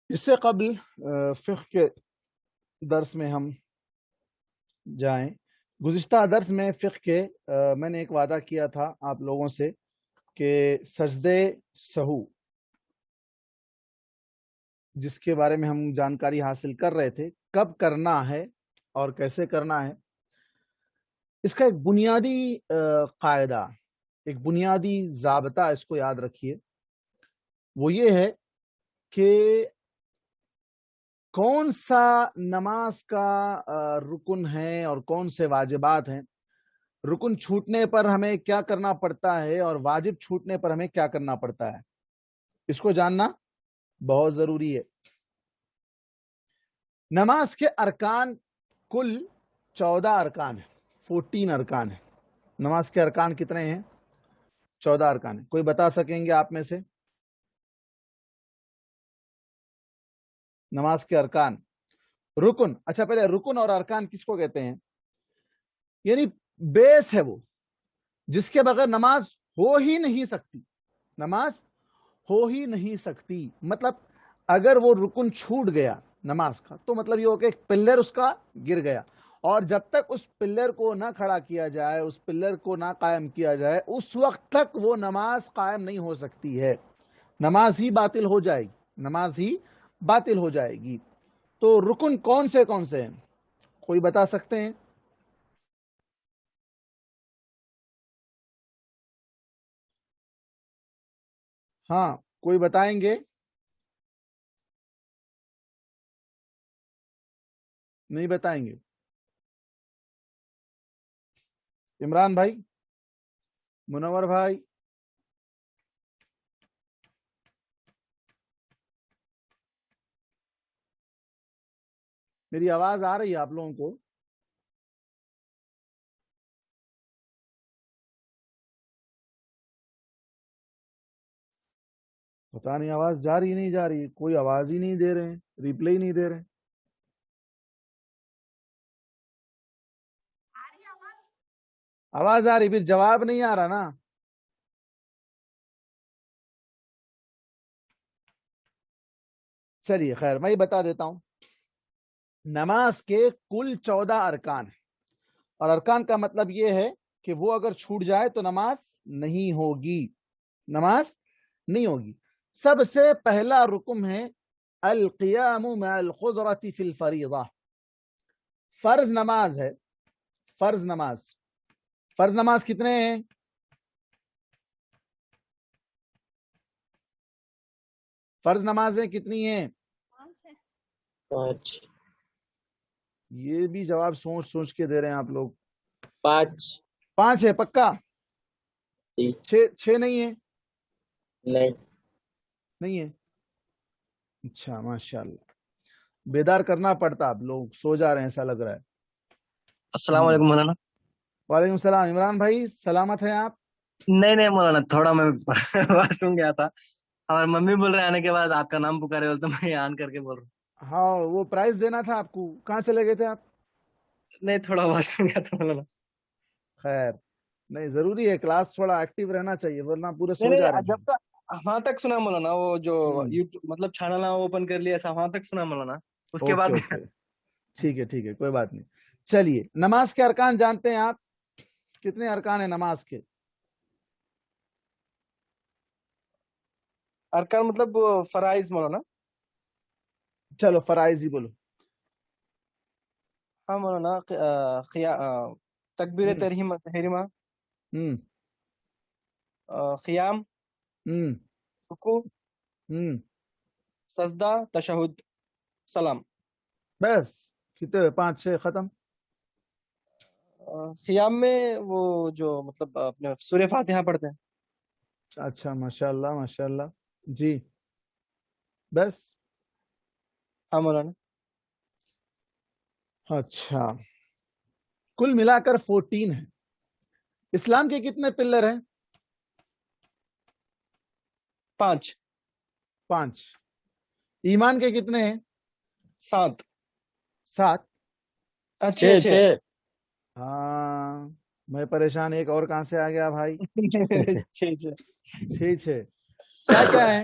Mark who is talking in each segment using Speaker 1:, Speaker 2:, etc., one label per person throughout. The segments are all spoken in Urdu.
Speaker 1: اس سے قبل فقہ کے درس میں ہم جائیں. گزشتہ درس میں فقہ کے میں نے ایک وعدہ کیا تھا آپ لوگوں سے کہ سجدے سہو جس کے بارے میں ہم جانکاری حاصل کر رہے تھے کب کرنا ہے اور کیسے کرنا ہے، اس کا ایک بنیادی قاعدہ، ایک بنیادی ضابطہ اس کو یاد رکھیے. وہ یہ ہے کہ کون سا نماز کا رکن ہے اور کون سے واجبات ہیں، رکن چھوٹنے پر ہمیں کیا کرنا پڑتا ہے اور واجب چھوٹنے پر ہمیں کیا کرنا پڑتا ہے، اس کو جاننا بہت ضروری ہے. نماز کے ارکان کل 14 ارکان ہیں، 14 ارکان ہیں. نماز کے ارکان کتنے ہیں؟ 14 ارکان ہیں. کوئی بتا سکیں گے آپ میں سے؟ نماز کے ارکان، رکن. اچھا پہلے رکن اور ارکان کس کو کہتے ہیں؟ یعنی بیس ہے وہ جس کے بغیر نماز ہو ہی نہیں سکتی. نماز ہو ہی نہیں سکتی مطلب اگر وہ رکن چھوٹ گیا نماز کا تو مطلب یہ ہو کہ ایک پلر اس کا گر گیا، اور جب تک اس پلر کو نہ کھڑا کیا جائے، اس پلر کو نہ قائم کیا جائے، اس وقت تک وہ نماز قائم نہیں ہو سکتی ہے. نماز ہی باطل ہو جائے گی، نماز ہی باطل ہو جائے گی. تو رکن کون سے ہیں؟ کوئی بتا سکتے ہیں؟ ہاں کوئی بتائیں گے؟ نہیں بتائیں گے؟ عمران بھائی، منور بھائی، میری آواز آ رہی ہے آپ لوگوں کو؟ پتا نہیں آواز جا رہی نہیں جا رہی، کوئی آواز ہی نہیں دے رہے ہیں، ریپلے ہی نہیں دے رہے. آواز آ رہی پھر جواب نہیں آ رہا نا. چلیے خیر میں ہی بتا دیتا ہوں. نماز کے کل 14 ارکان ہیں، اور ارکان کا مطلب یہ ہے کہ وہ اگر چھوٹ جائے تو نماز نہیں ہوگی، نماز نہیں ہوگی. سب سے پہلا رکن ہے القیام مع القدرۃ فی الفریضہ. فرض نماز ہے، فرض نماز. فرض نماز کتنے ہیں؟ فرض نمازیں کتنی ہیں؟
Speaker 2: 5.
Speaker 1: یہ بھی جواب سوچ سوچ کے دے رہے ہیں آپ لوگ.
Speaker 2: 5.
Speaker 1: 5 ہے پکا؟
Speaker 2: جی
Speaker 1: 6 نہیں ہے؟
Speaker 2: نہیں.
Speaker 1: نہیں ہے. اچھا ماشاء اللہ، بیدار کرنا پڑتا، آپ لوگ سو جا رہے ہیں ایسا لگ رہا ہے.
Speaker 3: السلام علیکم مولانا.
Speaker 1: وعلیکم السلام. عمران بھائی سلامت ہیں آپ؟
Speaker 3: نہیں مولانا، تھوڑا میں واش روم گیا تھا، ہماری ممی بول رہے آنے کے بعد آپ کا نام پکارے بولتے میں آن کر کے بول رہا ہوں.
Speaker 1: ہاں وہ پرائز دینا تھا آپ کو، کہاں چلے گئے تھے آپ؟
Speaker 3: نہیں تھوڑا واش روم گیا تھا مولانا.
Speaker 1: خیر نہیں، ضروری ہے کلاس تھوڑا ایکٹیو رہنا چاہیے ورنہ پورے سو
Speaker 3: نہیں
Speaker 1: جا رہے
Speaker 3: جب تک وہاں تک سنا مولانا، وہ جو
Speaker 1: ہیں.
Speaker 3: یوٹیوب مطلب چینل اوپن کر لیا ایسا وہاں تک سنا مولانا، اس کے بعد
Speaker 1: اوکے ٹھیک ہے کوئی بات نہیں. چلیے نماز کے ارکان جانتے ہیں آپ؟ کتنے ارکان ہیں نماز کے؟
Speaker 3: ارکان مطلب فرائض مولانا.
Speaker 1: چلو فرائض ہی بولو.
Speaker 3: ہاں مولانا، تکبیر تحریمہ،
Speaker 1: ہوں
Speaker 3: قیام،
Speaker 1: ہوں
Speaker 3: رکوع،
Speaker 1: ہوں
Speaker 3: سجدہ، تشہد، سلام.
Speaker 1: بس کتنے؟ 5 6 ختم.
Speaker 3: قیام میں وہ جو مطلب اپنے سورہ فاتحہ پڑھتے ہیں.
Speaker 1: اچھا ماشاء اللہ ماشاء اللہ. جی بس.
Speaker 3: ہاں مولانا.
Speaker 1: اچھا کل ملا کر 14 ہے. اسلام کے کتنے پلر ہیں؟
Speaker 3: 5.
Speaker 1: 5. ایمان کے کتنے ہیں؟
Speaker 3: 7.
Speaker 1: 7.
Speaker 3: 6.
Speaker 1: ہاں میں پریشان، ایک اور کہاں سے آ گیا بھائی؟
Speaker 3: 6.
Speaker 1: 6 کیا کیا ہے؟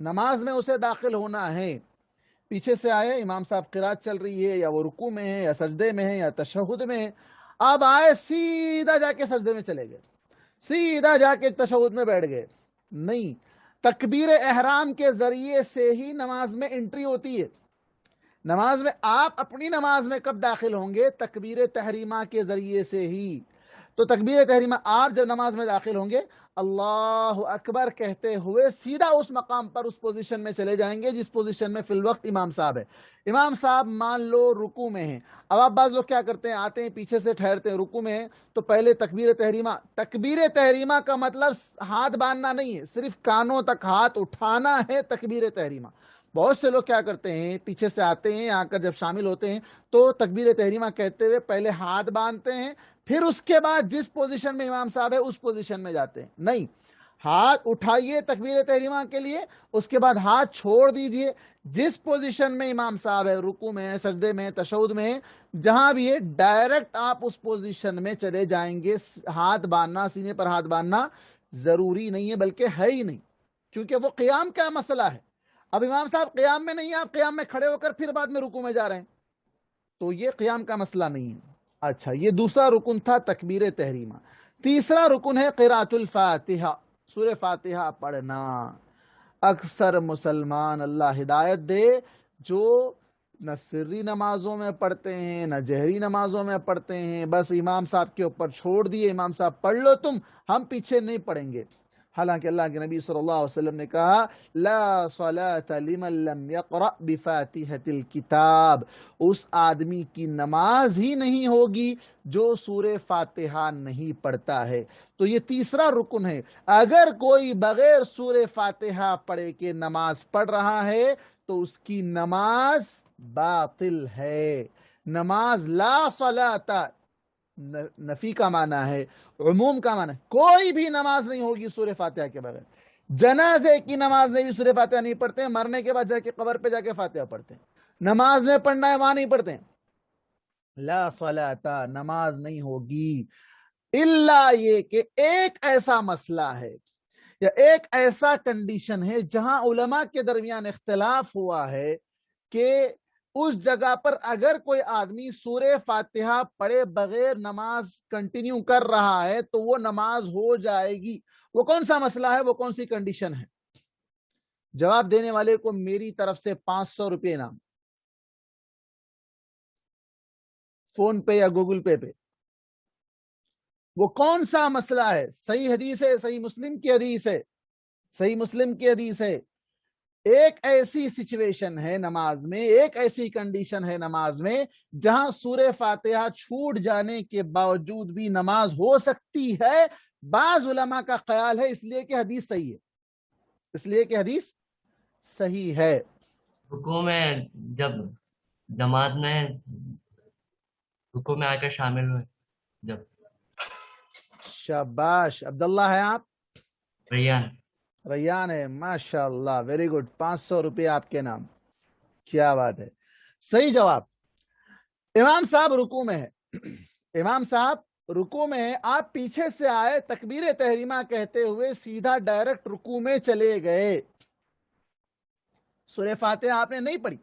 Speaker 1: نماز میں اسے داخل ہونا ہے. پیچھے سے آئے, امام صاحب قرات چل رہی ہے, یا وہ رکوع میں ہے, یا سجدے میں ہے, یا تشہد میں ہے, اب آئے سیدھا جا کے سجدے میں چلے گئے, سیدھا جا کے تشہد میں بیٹھ گئے. نہیں, تکبیر احرام کے ذریعے سے ہی نماز میں انٹری ہوتی ہے. نماز میں آپ اپنی نماز میں کب داخل ہوں گے؟ تکبیر تحریمہ کے ذریعے سے ہی. تو تکبیر تحریمہ, آپ جب نماز میں داخل ہوں گے اللہ اکبر کہتے ہوئے سیدھا اس مقام پر, اس پوزیشن میں چلے جائیں گے جس پوزیشن میں فی الوقت امام صاحب ہے. امام صاحب مان لو رکوع میں ہیں. اب آپ بعض لوگ کیا کرتے ہیں, آتے ہیں پیچھے سے ٹھہرتے ہیں, رکوع میں ہیں تو پہلے تکبیر تحریمہ. تکبیر تحریمہ کا مطلب ہاتھ باندھنا نہیں ہے, صرف کانوں تک ہاتھ اٹھانا ہے تکبیر تحریمہ. بہت سے لوگ کیا کرتے ہیں, پیچھے سے آتے ہیں, آ کر جب شامل ہوتے ہیں تو تکبیر تحریمہ کہتے ہوئے پہلے ہاتھ باندھتے ہیں, پھر اس کے بعد جس پوزیشن میں امام صاحب ہے اس پوزیشن میں جاتے ہیں. نہیں, ہاتھ اٹھائیے تکبیر تحریمہ کے لیے, اس کے بعد ہاتھ چھوڑ دیجئے, جس پوزیشن میں امام صاحب ہے, رکوع میں, سجدے میں, تشہد میں, جہاں بھی ہے ڈائریکٹ آپ اس پوزیشن میں چلے جائیں گے. ہاتھ باندھنا, سینے پر ہاتھ باندھنا ضروری نہیں ہے, بلکہ ہے ہی نہیں, کیونکہ وہ قیام کا مسئلہ ہے. اب امام صاحب قیام میں نہیں ہیں, آپ قیام میں کھڑے ہو کر پھر بعد میں رکوع میں جا رہے ہیں, تو یہ قیام کا مسئلہ نہیں ہے. اچھا, یہ دوسرا رکن تھا تکبیر تحریمہ. تیسرا رکن ہے قراءۃ الفاتحہ, سورہ فاتحہ پڑھنا. اکثر مسلمان اللہ ہدایت دے جو نہ سری نمازوں میں پڑھتے ہیں نہ جہری نمازوں میں پڑھتے ہیں, بس امام صاحب کے اوپر چھوڑ دیے, امام صاحب پڑھ لو تم, ہم پیچھے نہیں پڑھیں گے. حالانکہ اللہ کے نبی صلی اللہ علیہ وسلم نے کہا لا صلاۃ لمن لم یقرأ بفاتحۃ الکتاب, اس آدمی کی نماز ہی نہیں ہوگی جو سورہ فاتحہ نہیں پڑھتا ہے. تو یہ تیسرا رکن ہے. اگر کوئی بغیر سورہ فاتحہ پڑھے کے نماز پڑھ رہا ہے تو اس کی نماز باطل ہے. نماز لا صلاۃ نفی کا معنی ہے, عموم کا معنی ہے, کوئی بھی نماز نہیں ہوگی سورہ فاتحہ کے بغیر. جنازے کی نماز میں بھی سورہ فاتحہ نہیں پڑھتے ہیں, مرنے کے بعد جا کے قبر پہ جا کے فاتحہ پڑھتے ہیں. نماز میں پڑھنا ہے وہاں نہیں پڑھتے ہیں. لا صلاۃ, نماز نہیں ہوگی, الا یہ کہ ایک ایسا مسئلہ ہے یا ایک ایسا کنڈیشن ہے جہاں علماء کے درمیان اختلاف ہوا ہے کہ اس جگہ پر اگر کوئی آدمی سورہ فاتحہ پڑھے بغیر نماز کنٹینیو کر رہا ہے تو وہ نماز ہو جائے گی. وہ کون سا مسئلہ ہے, وہ کون سی کنڈیشن ہے؟ جواب دینے والے کو میری طرف سے 500 روپے انعام, فون پے یا گوگل پے پہ. وہ کون سا مسئلہ ہے؟ صحیح حدیث ہے, صحیح مسلم کی حدیث ہے, صحیح مسلم کی حدیث ہے. ایک ایسی سچویشن ہے نماز میں, ایک ایسی کنڈیشن ہے نماز میں جہاں سورہ فاتحہ چھوٹ جانے کے باوجود بھی نماز ہو سکتی ہے. بعض علماء کا خیال ہے اس لیے کہ حدیث صحیح ہے, اس لیے کہ حدیث صحیح ہے.
Speaker 4: رکوع میں جب جماعت میں رکوع میں آ کر شامل ہوئے, جب
Speaker 1: شاباش, عبداللہ ہے آپ؟
Speaker 4: ریان
Speaker 1: ریان ہے, ماشاء اللہ, ویری گڈ, 500 روپے آپ کے نام. کیا بات ہے, صحیح جواب. امام صاحب رکوع میں ہے, امام صاحب رکوع میں ہے, آپ پیچھے سے آئے, تکبیر تحریمہ کہتے ہوئے سیدھا ڈائریکٹ رکوع میں چلے گئے, سورہ فاتحہ آپ نے نہیں پڑھی.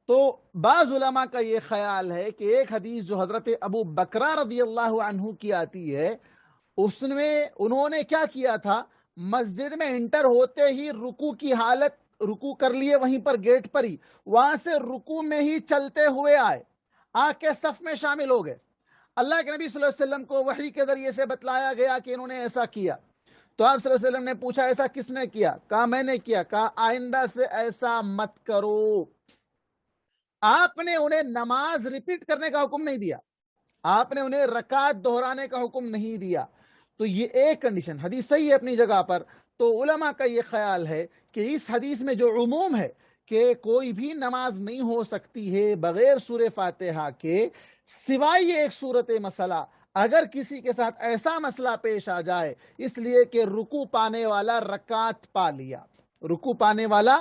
Speaker 1: تو بعض علماء کا یہ خیال ہے کہ ایک حدیث جو حضرت ابو بکرہ رضی اللہ عنہ کی آتی ہے, اس میں انہوں نے کیا کیا تھا, مسجد میں انٹر ہوتے ہی رکوع کی حالت, رکوع کر لیے وہیں پر گیٹ پر ہی, وہاں سے رکوع میں ہی چلتے ہوئے آئے, آ کے صف میں شامل ہو گئے. اللہ کے نبی صلی اللہ علیہ وسلم کو وحی کے ذریعے سے بتلایا گیا کہ انہوں نے ایسا کیا. تو آپ صلی اللہ علیہ وسلم نے پوچھا ایسا کس نے کیا؟ کہا میں نے کیا. کہا آئندہ سے ایسا مت کرو. آپ نے انہیں نماز ریپیٹ کرنے کا حکم نہیں دیا, آپ نے انہیں رکعت دہرانے کا حکم نہیں دیا. تو یہ ایک کنڈیشن, حدیث صحیح ہے اپنی جگہ پر. تو علماء کا یہ خیال ہے کہ اس حدیث میں جو عموم ہے کہ کوئی بھی نماز نہیں ہو سکتی ہے بغیر سورہ فاتحہ کے, سوائے یہ ایک صورت مسئلہ, اگر کسی کے ساتھ ایسا مسئلہ پیش آ جائے اس لیے کہ رکوع پانے والا رکعت پا لیا, رکوع پانے والا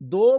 Speaker 1: 2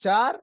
Speaker 1: 4,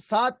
Speaker 1: 7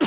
Speaker 1: 2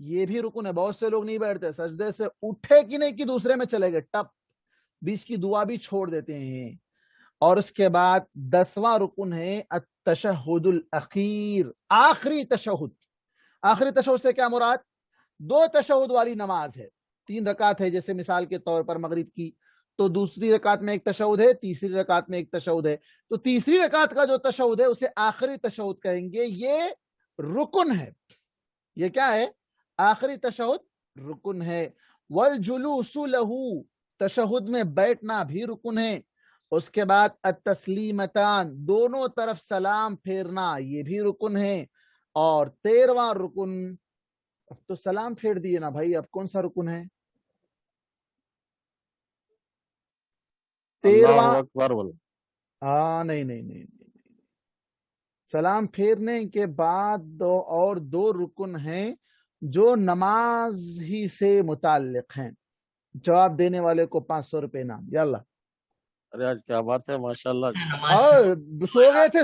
Speaker 1: یہ بھی رکن ہے. بہت سے لوگ نہیں بیٹھتے, سجدے سے اٹھے کہ نہیں کہ دوسرے میں چلے گئے, ٹپ, بیچ کی دعا بھی چھوڑ دیتے ہیں. اور اس کے بعد 10واں رکن ہے التشہد الاخیر, آخری تشہد. آخری تشہد سے کیا مراد؟ 2 تشہد والی نماز ہے, 3 رکعت ہے, جیسے مثال کے طور پر مغرب کی, تو دوسری رکعت میں ایک تشہد ہے, تیسری رکعت میں ایک تشہد ہے. تو تیسری رکعت کا جو تشہد ہے اسے آخری تشہد کہیں گے, یہ رکن ہے. یہ کیا ہے؟ آخری تشہد رکن ہے. والجلوس لہو, تشہد میں بیٹھنا بھی رکن ہے. اس کے بعد التسلیمتان, دونوں طرف سلام پھیرنا, یہ بھی رکن ہے. اور 13واں رکن, اب تو سلام پھیر دیے نا بھائی, اب کون سا رکن ہے؟ 13واں,
Speaker 5: اللہ اکبر بولو.
Speaker 1: ہاں نہیں, سلام پھیرنے کے بعد اور 2 رکن ہیں جو نماز ہی سے متعلق ہیں. جواب دینے والے کو 500 روپے انعام. یاللہ.
Speaker 5: ارے آج کیا بات ہے, ماشاءاللہ.
Speaker 4: نماز
Speaker 1: اور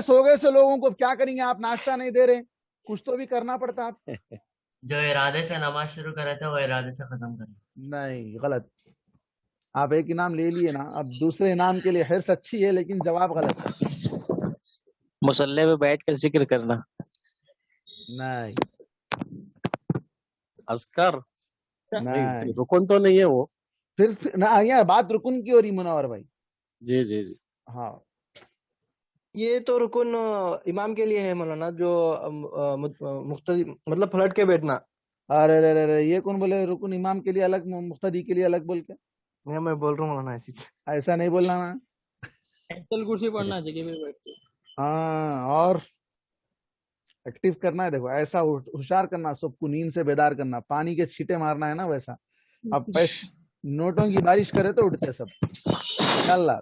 Speaker 1: سو گئے تھے لوگوں کو کیا کریں گے آپ؟ ناشتہ نہیں دے رہے, کچھ تو بھی کرنا پڑتا. آپ
Speaker 4: جو ارادے سے نماز شروع کرے تھے وہ ارادے سے ختم کرے.
Speaker 1: نہیں, غلط. آپ ایک انعام لے لیے نا, اب دوسرے انعام کے لیے حرص اچھی ہے لیکن جواب غلط ہے.
Speaker 2: مصلی پہ بیٹھ کر ذکر کرنا.
Speaker 1: نہیں
Speaker 5: اذکار
Speaker 1: نہیں,
Speaker 5: رکن تو نہیں ہے وہ.
Speaker 1: پھر یار بات رکن کی ہو رہی منور بھائی.
Speaker 5: جی جی جی.
Speaker 1: ہاں,
Speaker 6: یہ تو رکن امام کے لیے ہے مولانا, جو مقتدی مطلب پلٹ کے بیٹھنا.
Speaker 1: ارے یہ کون بولے رکن امام کے لیے الگ مقتدی کے لیے الگ بول کے؟
Speaker 6: میں بول رہا ہوں مولانا ایسی
Speaker 1: ایسا نہیں بولنا نا.
Speaker 2: کرسی پڑھنا چاہیے پھر بیٹھ کے.
Speaker 1: ہاں, اور ایکٹیو کرنا ہے. دیکھو ایسا ہوشیار کرنا, سب کو نیند سے بیدار کرنا, پانی کے چھیٹے مارنا ہے نا ویسا. اب نوٹوں کی بارش کرے تو اٹھتے سب. اللہ.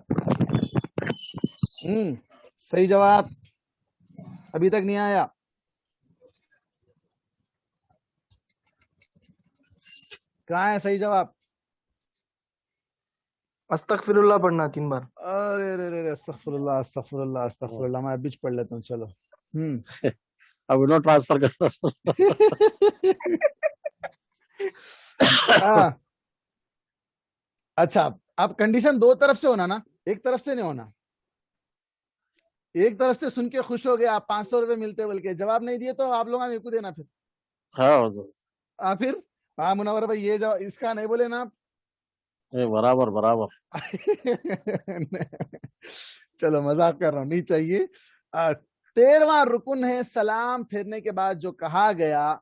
Speaker 1: صحیح جواب ابھی تک نہیں آیا. کہاں ہے صحیح جواب؟
Speaker 6: استغفر اللہ پڑھنا 3 بار.
Speaker 1: ارے استغفر اللہ استغفر اللہ استغفر اللہ. میں ابھی پڑھ لیتا ہوں. چلو.
Speaker 5: اب انہوں ٹرانسفر کرنا.
Speaker 1: اچھا, اب کنڈیشن 2 طرف سے ہونا نا, ایک طرف سے نہیں ہونا. ایک طرف سے سن کے خوش ہو گیا, آپ 500 روپے ملتے بول کے جواب نہیں دیے تو آپ لوگ میرے کو دینا. پھر
Speaker 5: ہاں
Speaker 1: پھر ہاں منور بھائی, یہ جواب اس کا نہیں بولے نا آپ.
Speaker 5: برابر برابر.
Speaker 1: چلو مذاق کر رہا ہوں, نہیں چاہیے. 13واں رکن ہے سلام پھیرنے کے بعد جو کہا گیا,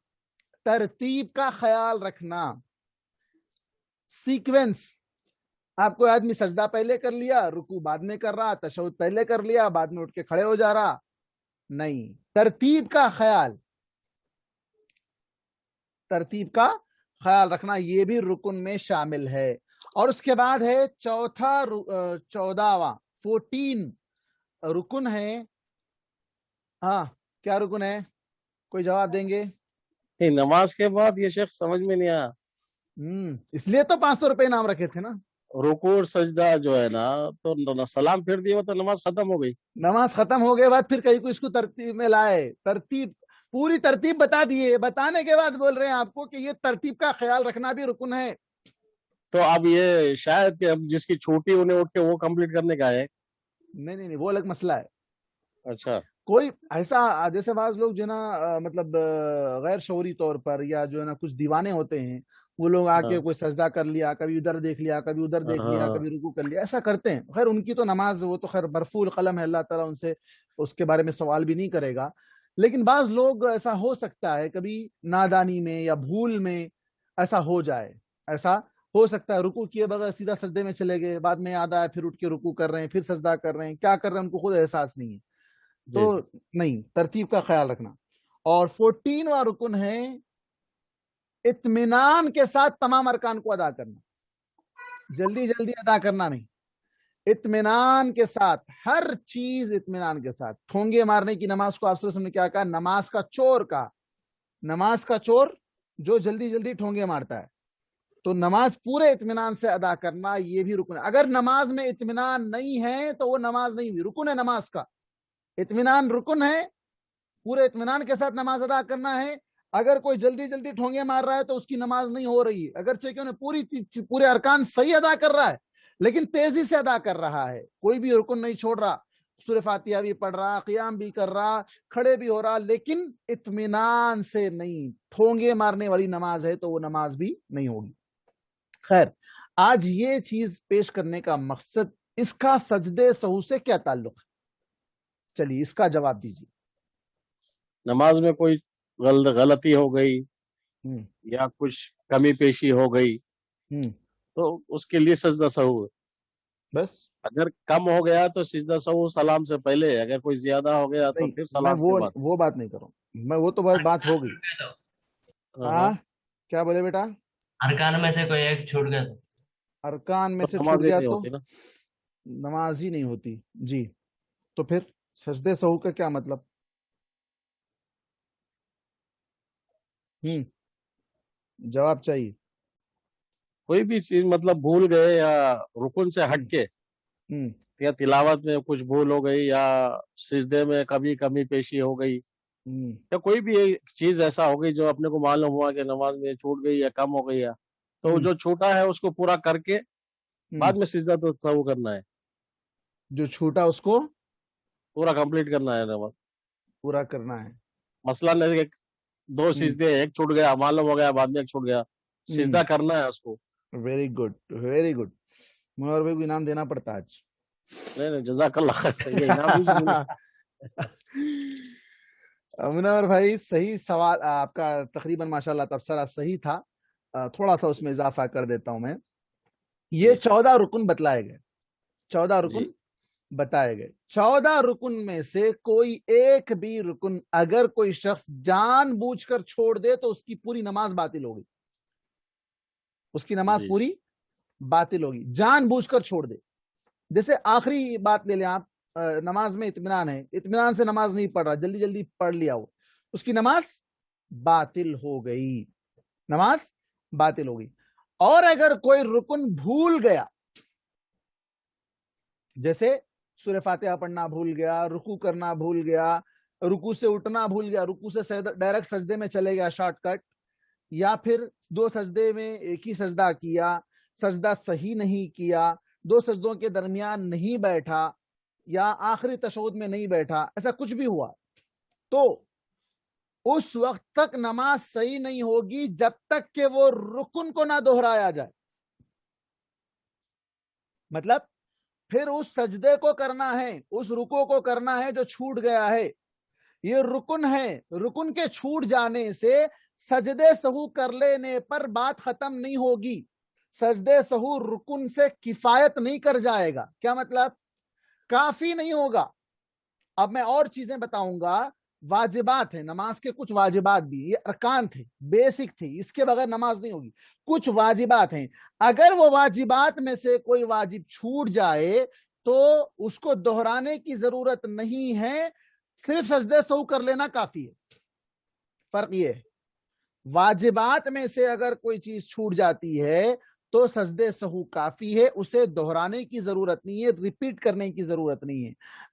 Speaker 1: ترتیب کا خیال رکھنا. سیکوینس, آپ کو آدمی سجدہ پہلے کر لیا, رکوع بعد میں کر رہا, تشہد پہلے کر لیا, بعد میں اٹھ کے کھڑے ہو جا رہا. نہیں, ترتیب کا خیال, ترتیب کا خیال رکھنا, یہ بھی رکن میں شامل ہے. اور اس کے بعد ہے 14واں 14 رکن ہے. ہاں, کیا رکن ہے؟ کوئی جواب دیں گے؟
Speaker 5: نماز کے بعد یہ شیخ سمجھ میں نہیں آیا.
Speaker 1: اس لیے تو 500 روپے انعام رکھے تھے نا.
Speaker 5: رکوع سجدہ جو ہے نا, تو سلام پھیر دیا تو نماز ختم ہو گئی.
Speaker 1: نماز ختم ہو گئے بعد پھر کہیں کو اس کو ترتیب میں لائے, ترتیب پوری ترتیب بتا دیے, بتانے کے بعد بول رہے ہیں آپ کو کہ یہ ترتیب کا خیال رکھنا بھی رکن ہے.
Speaker 5: تو اب یہ شاید کہ اب جس کی چھوٹی انہیں اٹھ کے وہ کمپلیٹ کرنے کا ہے.
Speaker 1: نہیں, وہ الگ مسئلہ ہے.
Speaker 5: اچھا,
Speaker 1: کوئی ایسا, جیسے بعض لوگ جو ہے نا مطلب غیر شعوری طور پر یا جو ہے نا کچھ دیوانے ہوتے ہیں, وہ لوگ آ کے کوئی سجدہ کر لیا, کبھی ادھر دیکھ لیا, کبھی ادھر دیکھ لیا, کبھی رکوع کر لیا, ایسا کرتے ہیں. خیر ان کی تو نماز, وہ تو خیر مرفوع القلم ہے, اللہ تعالیٰ ان سے اس کے بارے میں سوال بھی نہیں کرے گا. لیکن بعض لوگ ایسا ہو سکتا ہے کبھی نادانی میں یا بھول میں ایسا ہو جائے, ایسا ہو سکتا ہے رکوع کیے بغیر سیدھا سجدے میں چلے گئے, بعد میں یاد آیا پھر اٹھ کے رکوع کر رہے ہیں, پھر سجدہ کر رہے ہیں, کیا کر رہے ہیں ان کو خود احساس نہیں ہے. تو نہیں, ترتیب کا خیال رکھنا. اور 14واں رکن ہے اطمینان کے ساتھ تمام ارکان کو ادا کرنا, جلدی جلدی ادا کرنا نہیں, اطمینان کے ساتھ ہر چیز اطمینان کے ساتھ. ٹھونگے مارنے کی نماز کو آپ صلی اللہ علیہ وسلم نے کیا کہا؟ نماز کا چور کا, نماز کا چور جو جلدی جلدی ٹھونگے مارتا ہے. تو نماز پورے اطمینان سے ادا کرنا یہ بھی رکن ہے. اگر نماز میں اطمینان نہیں ہے تو وہ نماز نہیں ہوئی, رکن ہے نماز کا. اطمینان رکن ہے, پورے اطمینان کے ساتھ نماز ادا کرنا ہے. اگر کوئی جلدی جلدی ٹھونگے مار رہا ہے تو اس کی نماز نہیں ہو رہی ہے، اگرچہ کہ انہیں پورے ارکان صحیح ادا کر رہا ہے لیکن تیزی سے ادا کر رہا ہے، کوئی بھی رکن نہیں چھوڑ رہا، سورہ فاتحہ بھی پڑھ رہا، قیام بھی کر رہا، کھڑے بھی ہو رہا، لیکن اطمینان سے نہیں، ٹھونگے مارنے والی نماز ہے تو وہ نماز بھی نہیں ہوگی۔ خیر، آج یہ چیز پیش کرنے کا مقصد، اس کا سجدے سہو سے کیا تعلق ہے؟ چلیے اس کا جواب دیجیے۔
Speaker 5: نماز میں کوئی غلطی ہو گئی یا کچھ کمی پیشی ہو گئی تو اس کے لیے سجدہ سہو ہے۔
Speaker 1: بس
Speaker 5: اگر کم ہو گیا تو سجدہ سہو سلام سے پہلے ہے، اگر کوئی زیادہ ہو گیا تو
Speaker 1: نہیں،
Speaker 5: پھر
Speaker 1: میں
Speaker 5: سلام کے بعد۔
Speaker 1: وہ بات نہیں کروں، میں وہ تو بات ہو گئی۔ ہاں کیا بولے بیٹا؟
Speaker 4: ارکان میں سے کوئی ایک چھوٹ گیا تو
Speaker 1: ارکان میں سے چھوٹ
Speaker 5: نماز ہی
Speaker 1: گیا
Speaker 5: نہیں
Speaker 1: تو
Speaker 5: ہوتی نا۔
Speaker 1: نماز ہی نہیں ہوتی، جی۔ تو پھر سجدے سہو کا کیا مطلب؟ جواب چاہیے۔
Speaker 5: کوئی بھی چیز مطلب بھول گئے یا رکن سے ہٹ کے، یا تلاوت میں کچھ بھول ہو گئی یا سجدے میں کبھی کمی پیشی ہو گئی، یا کوئی بھی ایک چیز ایسا ہو گئی جو اپنے کو معلوم ہوا کہ نماز میں چھوٹ گئی یا کم ہو گئی ہے، تو جو چھوٹا ہے اس کو پورا کر کے بعد میں سجدہ تو سہو کرنا ہے،
Speaker 1: جو چھوٹا اس کو
Speaker 5: پورا کمپلیٹ کرنا ہے نماز۔
Speaker 1: پورا کرنا ہے۔
Speaker 5: مثلاً دو سجدے، ایک چھوٹ گیا معلوم ہو گیا، بعد میں ایک چھوٹ گیا، سجدہ کرنا ہے اس کو۔
Speaker 1: Very good, very good. Munawar بھائی کو انعام دینا پڑتا ہے آج۔
Speaker 5: نہیں جزاک اللہ خیر، یہ انعام بھی ملا۔
Speaker 1: منور بھائی صحیح سوال آپ کا، تقریباً ماشاءاللہ تبصرہ صحیح تھا، تھوڑا سا اس میں اضافہ کر دیتا ہوں میں۔ یہ 14 رکن بتلائے گئے، 14 رکن بتائے گئے۔ 14 رکن میں سے کوئی ایک بھی رکن اگر کوئی شخص جان بوجھ کر چھوڑ دے تو اس کی پوری نماز باطل ہوگی، اس کی نماز پوری باطل ہوگی، جان بوجھ کر چھوڑ دے۔ جیسے آخری بات لے لیں آپ، نماز میں اطمینان ہے، اطمینان سے نماز نہیں پڑھ رہا، جلدی جلدی پڑھ لیا ہو، اس کی نماز باطل ہو گئی، نماز باطل ہو گئی۔ اور اگر کوئی رکن بھول گیا، جیسے سورہ فاتحہ پڑھنا بھول گیا، رکوع کرنا بھول گیا، رکوع سے اٹھنا بھول گیا، رکوع سے ڈائریکٹ سجدے میں چلے گیا شارٹ کٹ، یا پھر 2 سجدے میں ایک ہی سجدہ کیا، سجدہ صحیح نہیں کیا، 2 سجدوں کے درمیان نہیں بیٹھا، یا آخری تشہد میں نہیں بیٹھا، ایسا کچھ بھی ہوا تو اس وقت تک نماز صحیح نہیں ہوگی جب تک کہ وہ رکن کو نہ دہرایا جائے۔ مطلب پھر اس سجدے کو کرنا ہے، اس رکوع کو کرنا ہے جو چھوٹ گیا ہے، یہ رکن ہے، رکن کے چھوٹ جانے سے سجدے سہو کر لینے پر بات ختم نہیں ہوگی، سجدے سہو رکن سے کفایت نہیں کر جائے گا۔ کیا مطلب؟ کافی نہیں ہوگا۔ اب میں اور چیزیں بتاؤں گا، واجبات ہیں نماز کے، کچھ واجبات بھی، یہ ارکان تھے، بیسک تھے، اس کے بغیر نماز نہیں ہوگی۔ کچھ واجبات ہیں، اگر وہ واجبات میں سے کوئی واجب چھوٹ جائے تو اس کو دہرانے کی ضرورت نہیں ہے، صرف سجدے سہو کر لینا کافی ہے۔ فرق یہ ہے، واجبات میں سے اگر کوئی چیز چھوٹ جاتی ہے تو سجدے سہو کافی ہے، اسے دہرانے کی ضرورت نہیں ہے، ریپیٹ کرنے کی ضرورت نہیں ہے۔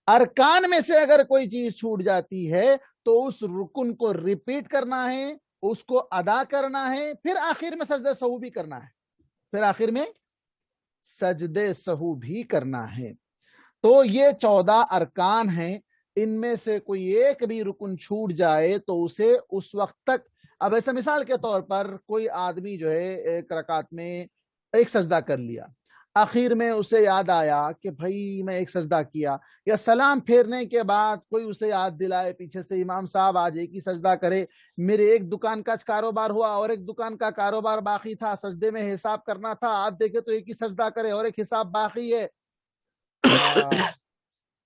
Speaker 1: ارکان میں سے اگر کوئی چیز چھوٹ جاتی ہے تو اس رکن کو ریپیٹ کرنا ہے، اس کو ادا کرنا ہے، پھر آخر میں سجدے سہو بھی کرنا ہے، پھر آخر میں سجدے سہو بھی کرنا ہے۔ تو یہ 14 ارکان ہیں، ان میں سے کوئی ایک بھی رکن چھوٹ جائے تو اسے اس وقت تک، اب ایسا مثال کے طور پر کوئی آدمی جو ہے ایک رکعت میں ایک سجدہ کر لیا، آخر میں اسے یاد آیا کہ بھائی میں ایک سجدہ کیا، یا سلام پھیرنے کے بعد کوئی اسے یاد دلائے پیچھے سے امام صاحب آج ایک ہی سجدہ کرے، میرے ایک دکان کا کاروبار ہوا اور ایک دکان کا کاروبار باقی تھا، سجدے میں حساب کرنا تھا، آپ دیکھے تو ایک ہی سجدہ کرے اور ایک حساب باقی ہے،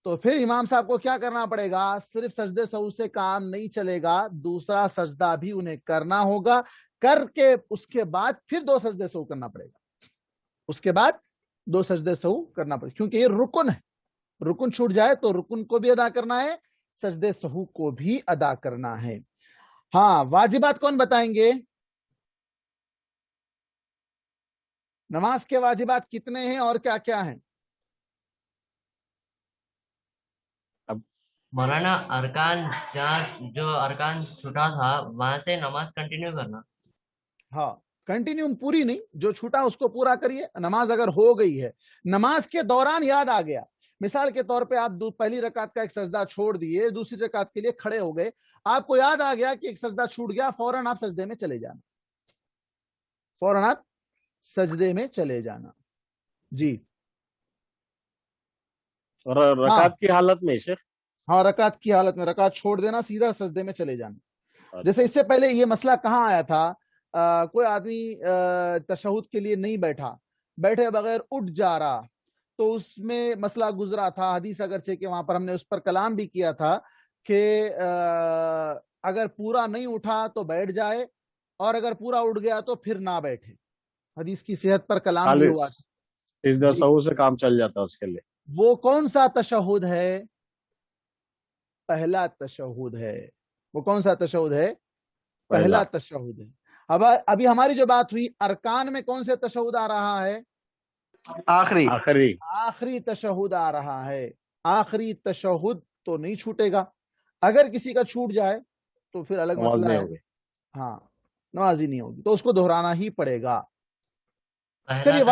Speaker 1: تو پھر امام صاحب کو کیا کرنا پڑے گا؟ صرف سجدے سہو سے کام نہیں چلے گا، دوسرا سجدہ بھی انہیں کرنا ہوگا، کر کے اس کے بعد پھر 2 سجدے سہو کرنا پڑے گا، اس کے بعد 2 سجدے سہو کرنا پڑے گا، کیونکہ یہ رکن ہے، رکن چھوٹ جائے تو رکن کو بھی ادا کرنا ہے، سجدے سہو کو بھی ادا کرنا ہے۔ ہاں، واجبات کون بتائیں گے؟ نماز کے واجبات کتنے ہیں اور کیا کیا ہیں؟
Speaker 4: مولانا ارکان جو ارکان چھوٹا تھا وہاں سے نماز کنٹینیو کرنا.
Speaker 1: ہاں کنٹینیو پوری نہیں، جو چھوٹا اس کو پورا کریے. نماز اگر ہو گئی ہے، نماز کے دوران یاد آ گیا، مثال کے طور پہ آپ پہلی رکعت کا ایک سجدہ چھوڑ دیے، دوسری رکعت کے لیے کھڑے ہو گئے، آپ کو یاد آ گیا کہ ایک سجدہ چھوٹ گیا، فوراً آپ سجدے میں چلے جانا، فوراً آپ سجدے میں چلے جانا. جی
Speaker 5: اور رکعت کی حالت میں شیخ؟
Speaker 1: ہاں رکعت کی حالت میں رکعت چھوڑ دینا، سیدھا سجدے میں چلے جانا. جیسے اس سے پہلے یہ مسئلہ کہاں آیا تھا، کوئی آدمی تشہد کے لیے نہیں بیٹھا، بیٹھے بغیر اٹھ جا رہا، تو اس میں مسئلہ گزرا تھا، حدیث اگرچہ کہ وہاں پر ہم نے اس پر کلام بھی کیا تھا کہ اگر پورا نہیں اٹھا تو بیٹھ جائے، اور اگر پورا اٹھ گیا تو پھر نہ بیٹھے. حدیث کی صحت پر کلام بھی ہوا.
Speaker 5: سجدہ سہو سے کام چل جاتا ہے اس کے لیے.
Speaker 1: وہ کون سا تشہد ہے؟ پہلا تشہد ہے. وہ کون سا تشہد ہے؟ پہلا تشہد ہے. اب ابھی ہماری جو بات ہوئی ارکان میں کون سے تشہد آ رہا ہے؟ آخری تشہد آ رہا ہے. آخری تشہد تو نہیں چھوٹے گا، اگر کسی کا چھوٹ جائے تو پھر الگ مسئلہ ہے. ہاں نماز ہی نہیں ہوگی، تو اس کو دہرانا ہی پڑے گا. چلیے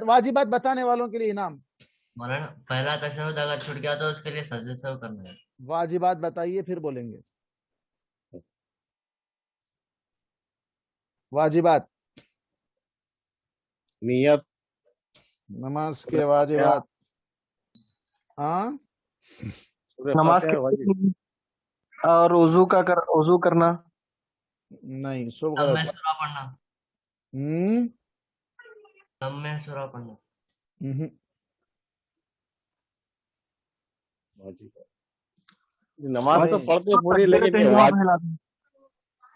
Speaker 1: واجبات بتانے والوں کے لیے انعام.
Speaker 4: مولانا پہلا تشہد اگر چھوٹ گیا تو اس کے لیے سجدہ سہو کرنا ہے.
Speaker 1: واجبات بتائیے پھر بولیں گے. واجبات،
Speaker 5: نیت،
Speaker 1: نماز کے واجبات. ہاں
Speaker 6: نماز کے اور وضو کرنا
Speaker 1: نہیں، سب
Speaker 4: تب میں
Speaker 1: غلط.
Speaker 4: سورہ پڑھنا. تب میں سورہ پڑھنا.
Speaker 5: نماز تو پڑھتے پوری، لیکن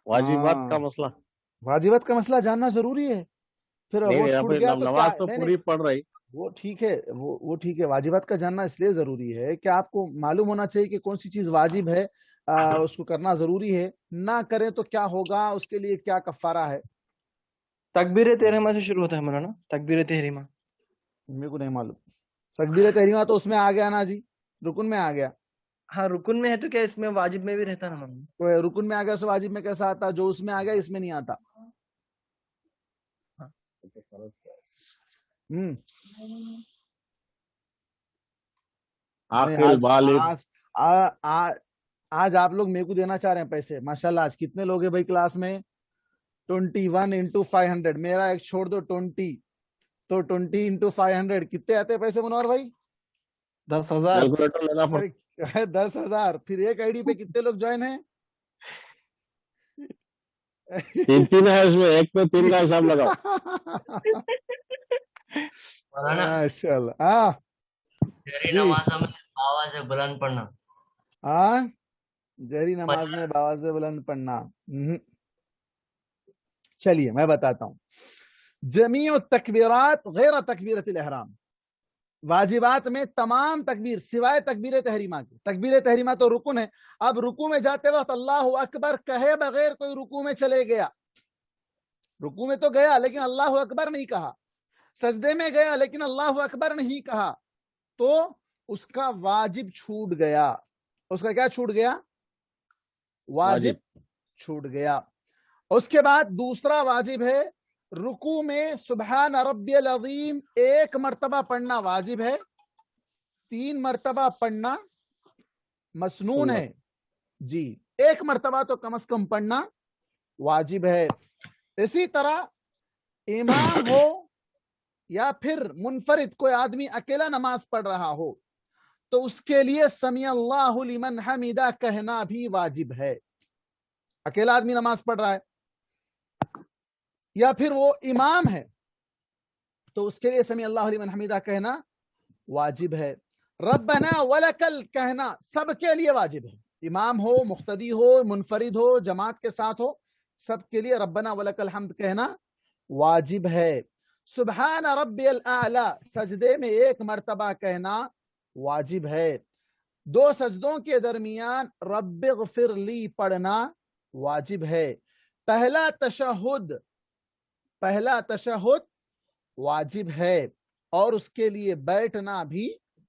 Speaker 5: واجبات کا مسئلہ،
Speaker 1: واجبات کا مسئلہ جاننا ضروری ہے. پھر وہ چھوٹ گیا تو
Speaker 5: نماز تو پوری پڑھ رہی.
Speaker 1: وہ ٹھیک ہے، وہ ٹھیک ہے. واجبات کا جاننا اس لیے ضروری ہے کہ آپ کو معلوم ہونا چاہیے کہ کون سی چیز واجب ہے، اس کو کرنا ضروری ہے. نہ کریں تو کیا ہوگا، اس کے لیے کیا کفارہ ہے.
Speaker 6: تکبیر تحریمہ سے شروع ہوتا ہے مولانا. تکبیر تحریمہ
Speaker 1: میرے کو نہیں معلوم. تکبیر تحریمہ تو اس میں آ گیا نا جی، رکن میں آ گیا.
Speaker 6: ہاں رکن میں ہے تو کیا اس میں واجب میں بھی رہتا نا مولانا؟
Speaker 1: تو رکن میں آ گیا سو واجب میں کیسا آتا؟ جو اس میں آ گیا اس میں نہیں آتا. آج آپ لوگ میرے کو دینا چاہ رہے ہیں پیسے، ماشاءاللہ. آج کتنے لوگ ہیں بھائی کلاس میں؟ 21 into 500. میرا ایک چھوڑ دو 20، تو 20 into 500 کتنے آتے ہیں پیسے منور بھائی؟
Speaker 6: 10,000.
Speaker 1: 10,000. پھر ایک آئی ڈی پہ کتنے لوگ جوائن ہیں؟
Speaker 5: 3 ہے اس میں، ایک پہ 3 کا حساب لگاؤ.
Speaker 1: ماشاء اللہ.
Speaker 4: نماز میں آواز سے بلند پڑھنا.
Speaker 1: جہری نماز میں باواز سے بلند پڑھنا. چلیے میں بتاتا ہوں. جمیع التکبیرات غیر تکبیرۃ الاحرام. واجبات میں تمام تکبیر سوائے تکبیر تحریمہ کی. تکبیر تحریمہ تو رکن ہے. اب رکوع میں جاتے وقت اللہ اکبر کہے بغیر کوئی رکوع میں چلے گیا، رکوع میں تو گیا لیکن اللہ اکبر نہیں کہا، سجدے میں گیا لیکن اللہ اکبر نہیں کہا، تو اس کا واجب چھوٹ گیا. اس کا کیا چھوٹ گیا؟ واجب چھوٹ گیا. اس کے بعد دوسرا واجب ہے رکوع میں سبحان ربی العظیم 1 مرتبہ پڑھنا واجب ہے، 3 مرتبہ پڑھنا مسنون ہے. جی 1 مرتبہ تو کم از کم پڑھنا واجب ہے. اسی طرح امام ہو یا پھر منفرد کوئی آدمی اکیلا نماز پڑھ رہا ہو تو اس کے لیے سمیع اللہ لمن حمیدہ کہنا بھی واجب ہے. اکیلا آدمی نماز پڑھ رہا ہے یا پھر وہ امام ہے تو اس کے لیے سمیع اللہ لمن حمیدہ کہنا واجب ہے. ربنا ولکل کہنا سب کے لیے واجب ہے. امام ہو، مقتدی ہو، منفرد ہو، جماعت کے ساتھ ہو، سب کے لیے ربنا ولکل حمد کہنا واجب ہے. سبحان ربی الاعلی سجدے میں 1 مرتبہ کہنا واجب ہے. 2 سجدوں کے درمیان رب اغفر لی پڑھنا واجب ہے. پہلا تشہد واجب ہے اور اس کے لیے بیٹھنا بھی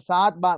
Speaker 1: 7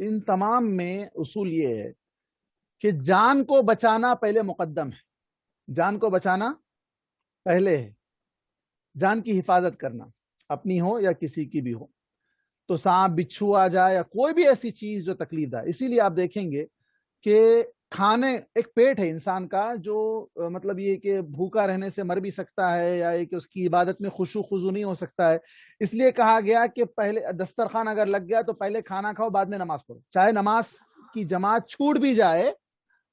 Speaker 1: ان تمام میں اصول یہ ہے کہ جان کو بچانا پہلے مقدم ہے، جان کو بچانا پہلے ہے، جان کی حفاظت کرنا، اپنی ہو یا کسی کی بھی ہو، تو سانپ بچھو آ جائے یا کوئی بھی ایسی چیز جو تکلیف دہ، اسی لیے آپ دیکھیں گے کہ کھانے، ایک پیٹ ہے انسان کا جو مطلب یہ کہ بھوکا رہنے سے مر بھی سکتا ہے، یا کہ اس کی عبادت میں خشوع خضوع نہیں ہو سکتا ہے، اس لیے کہا گیا کہ پہلے دسترخوان اگر لگ گیا تو پہلے کھانا کھاؤ بعد میں نماز پڑھو، چاہے نماز کی جماعت چھوٹ بھی جائے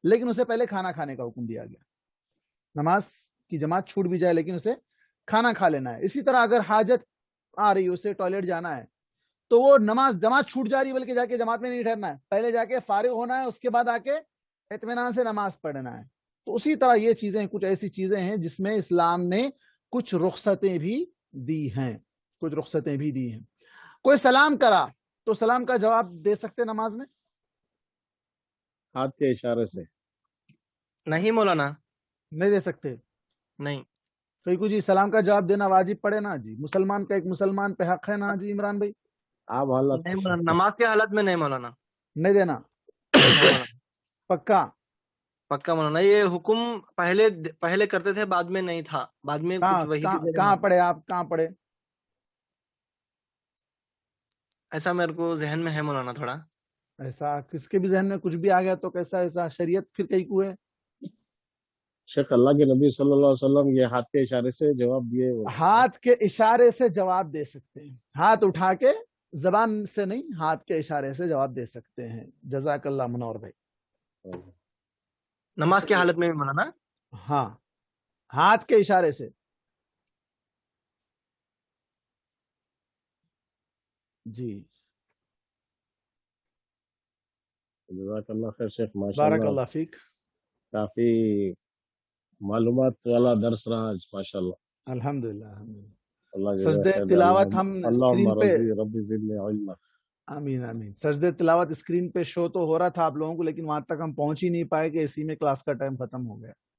Speaker 1: لیکن اسے پہلے کھانا کھانے کا حکم دیا گیا، نماز کی جماعت چھوٹ بھی جائے لیکن اسے کھانا کھا لینا ہے۔ اسی طرح اگر حاجت آ رہی ہے، اسے ٹوائلٹ جانا ہے، تو وہ نماز جماعت چھوٹ جا رہی ہے بلکہ جا کے جماعت میں نہیں ٹھہرنا ہے، پہلے جا کے فارغ ہونا ہے، اس کے بعد آ کے اطمینان سے نماز پڑھنا ہے۔ تو اسی طرح یہ چیزیں کچھ ایسی چیزیں ہیں جس میں اسلام نے کچھ رخصتیں بھی دی ہیں، کچھ رخصتیں بھی دی ہیں۔ کوئی سلام کرا تو سلام کا جواب دے سکتے نماز میں؟
Speaker 5: ہاتھ کے اشارے سے
Speaker 6: نہیں مولانا،
Speaker 1: نہیں دے سکتے؟
Speaker 6: نہیں۔
Speaker 1: کوئی کو جی سلام کا جواب دینا واجب پڑے نا جی، مسلمان کا ایک مسلمان پہ حق ہے نا جی عمران بھائی؟
Speaker 5: آپ حالت
Speaker 6: نہیں مولانا، نماز کے حالت میں نہیں مولانا،
Speaker 1: نہیں دینا؟
Speaker 6: نہیں مولانا،
Speaker 1: پکا؟
Speaker 6: پکا مولانا۔ یہ حکم پہلے کرتے تھے، بعد میں نہیں تھا، بعد میں کچھ وہی کی وجہ
Speaker 1: کہاں پڑھے آپ، کہاں پڑھے؟
Speaker 6: ایسا میرے کو ذہن میں ہے مولانا تھوڑا۔
Speaker 1: ایسا کس کے بھی ذہن میں کچھ بھی آ گیا تو کیسا ایسا؟ شریعت پھر کئی کو ہے؟
Speaker 5: شیخ اللہ کے نبی صلی اللہ علیہ وسلم یہ ہاتھ کے اشارے سے جواب دیے،
Speaker 1: ہاتھ کے اشارے سے جواب دے سکتے ہیں، ہاتھ اٹھا کے، زبان سے نہیں، ہاتھ کے اشارے سے جواب دے سکتے ہیں۔ جزاک اللہ منور بھائی۔
Speaker 6: نماز کی حالت میں بھی مولانا؟
Speaker 1: ہاں، ہاتھ کے اشارے سے۔ جی
Speaker 5: جزاک اللہ خیر شیخ، ماشاء
Speaker 1: بارک
Speaker 5: اللہ
Speaker 1: اللہ فیک۔
Speaker 5: کافی معلومات والا درس رہا آج، ماشاء اللہ۔
Speaker 1: الحمدللہ الحمدللہ۔
Speaker 5: اللہ
Speaker 1: سجدے تلاوت ہم اسکرین پہ،
Speaker 5: ربی زدنی علما۔
Speaker 1: آمین آمین۔ سجدے تلاوت اسکرین پہ شو تو ہو رہا تھا آپ لوگوں کو، لیکن وہاں تک ہم پہنچ ہی نہیں پائے کہ اسی میں کلاس کا ٹائم ختم ہو گیا۔